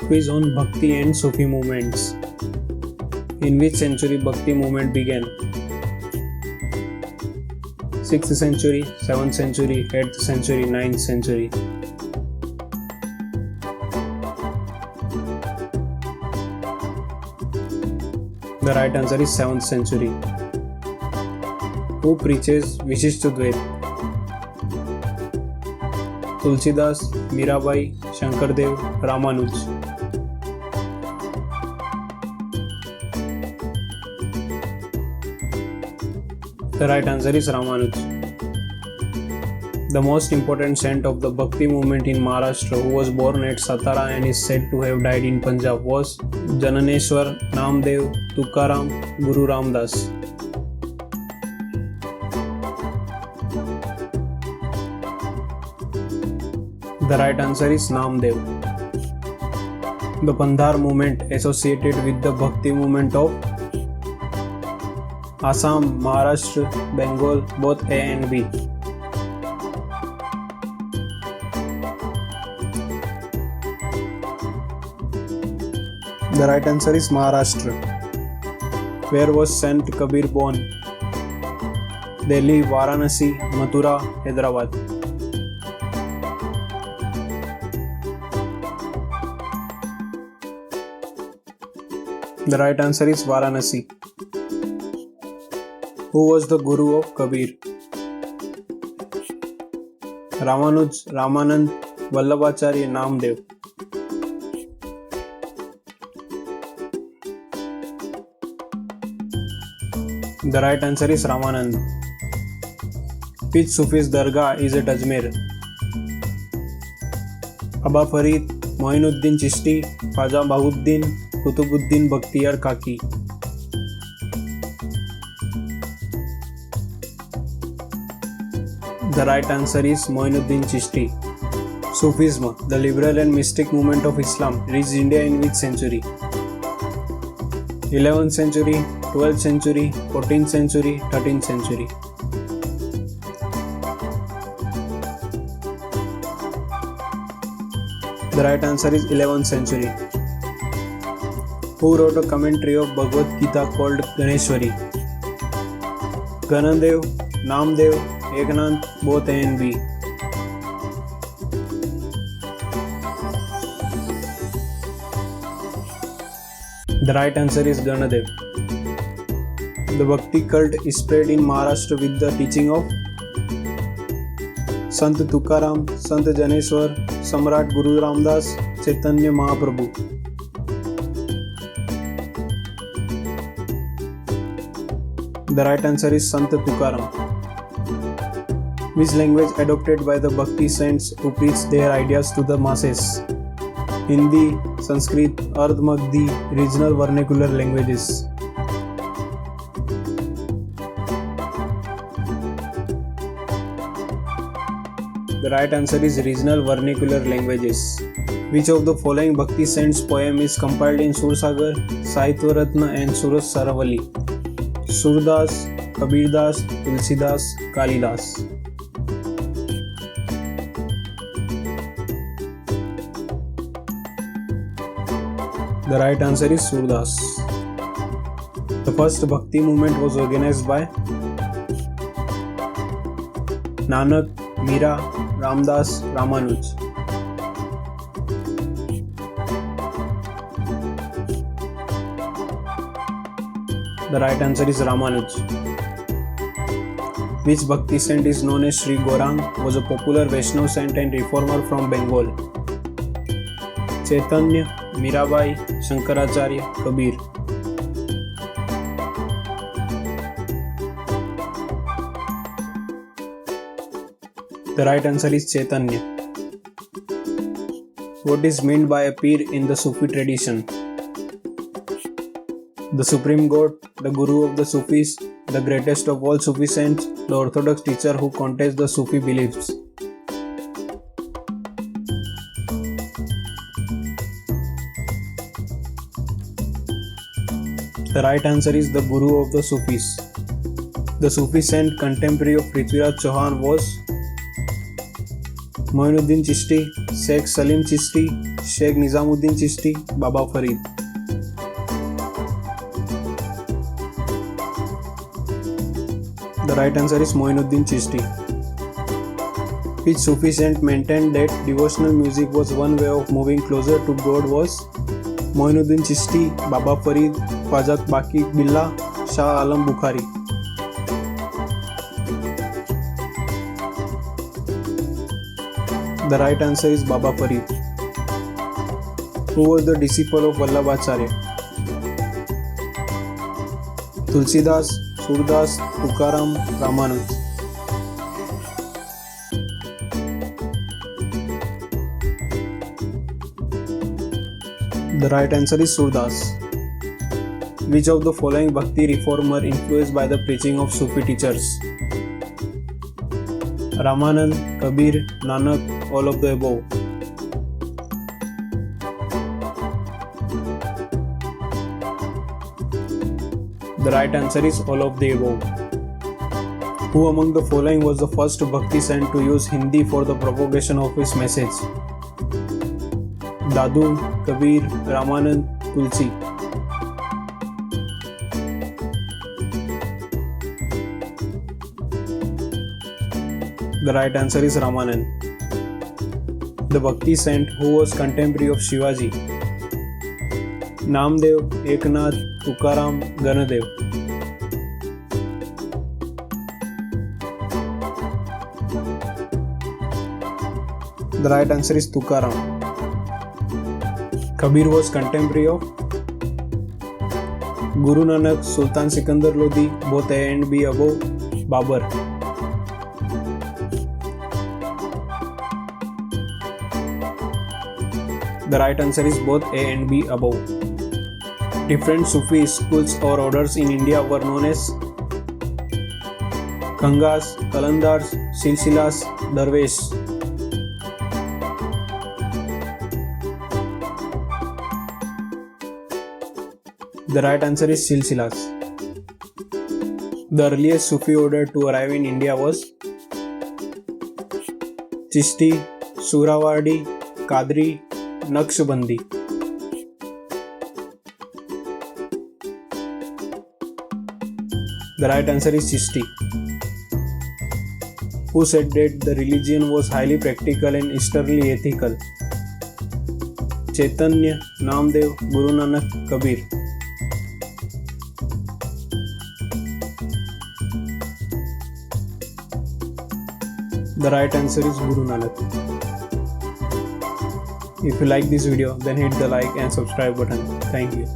Quiz on Bhakti and Sufi movements. In which century Bhakti movement began? 6th century, 7th century, 8th century, 9th century. The right answer is 7th century. Who preaches Vishishtadvaita? Tulsidas, Mirabai, Shankardev, Ramanuj. The right answer is Ramanuj. The most important saint of the Bhakti movement in Maharashtra, who was born at Satara and is said to have died in Punjab, was Jananeshwar, Namdev, Tukaram, Guru Ramdas. The right answer is Namdev. The Pandhar movement associated with the Bhakti movement of Assam, Maharashtra, Bengal, both A and B. The right answer is Maharashtra. Where was Saint Kabir born? Delhi, Varanasi, Mathura, Hyderabad. The right answer is Varanasi. Who was the guru of Kabir? Ramanuj, Ramanand, Vallabhacharya, Namdev. The right answer is Ramanand. Which Sufi's dargah is at Ajmer? Aba Farid, Moinuddin Chishti, Khaja Bahuddin, Kutubuddin Bakhtiyar Kaki. The right answer is Moinuddin Chishti. Sufism, the liberal and mystic movement of Islam, reached India in which century? 11th century, 12th century, 14th century, 13th century. The right answer is 11th century. Who wrote a commentary of Bhagavad Gita called Ganeshwari? Ganadev, Namdev, Eknath, both A and B. The right answer is Ganadev. The Bhakti cult is spread in Maharashtra with the teaching of Sant Tukaram, Sant Janeshwar, Samrat Guru Ramdas, Chaitanya Mahaprabhu. The right answer is Sant Tukaram. Which language adopted by the Bhakti saints who preach their ideas to the masses? Hindi, Sanskrit, Ardh Magdi, regional vernacular languages. The right answer is regional vernacular languages. Which of the following Bhakti saints' poem is compiled in Sursagar, Sahityaratna and Surat Saravali? Surdas, Kabirdas, Tulsidas, Kalidas. The right answer is Surdas. The first Bhakti movement was organized by Nanak, Mira, Ramdas, Ramanuj. The right answer is Ramanuj. Which Bhakti saint is known as Sri Gaurang, was a popular Vaishnava saint and reformer from Bengal? Chaitanya, Mirabai, Shankaracharya, Kabir. The right answer is Chaitanya. What is meant by a Pir in the Sufi tradition? The supreme god, the guru of the Sufis, the greatest of all Sufi saints, the orthodox teacher who contests the Sufi beliefs. The right answer is the guru of the Sufis. The Sufi saint contemporary of Prithviraj Chauhan was Moinuddin Chishti, Sheikh Salim Chishti, Sheikh Nizamuddin Chishti, Baba Farid. The right answer is Moinuddin Chishti. Which Sufi saint maintained that devotional music was one way of moving closer to God was Moinuddin Chishti, Baba Farid, Khwaja Baqi Billah, Shah Alam Bukhari. The right answer is Baba Farid. Who was the disciple of Vallabhacharya? Tulsidas, Surdas, Tukaram, Ramanand. The right answer is Surdas. Which of the following Bhakti reformer influenced by the preaching of Sufi teachers? Ramanand, Kabir, Nanak, all of the above. The right answer is all of the above. Who among the following was the first Bhakti saint to use Hindi for the propagation of his message? Dadu, Kabir, Ramanand, Tulsi. The right answer is Ramanand. The Bhakti saint who was contemporary of Shivaji? Namdev, Eknath, Tukaram, Ganadev. The right answer is Tukaram. Kabir was contemporary of Guru Nanak, Sultan Sikandar Lodi, both A and B above, Babur. The right answer is both A and B above. Different Sufi schools or orders in India were known as Kangas, Kalandars, Silsilas, Darwesh. The right answer is Silsilas. The earliest Sufi order to arrive in India was Chishti, Surawardi, Qadri, Naqshbandi. The right answer is Chishti. Who said that the religion was highly practical and externally ethical? Chaitanya, Namdev, Guru Nanak, Kabir. The right answer is Guru Nanak. If you like this video, then hit the like and subscribe button. Thank you.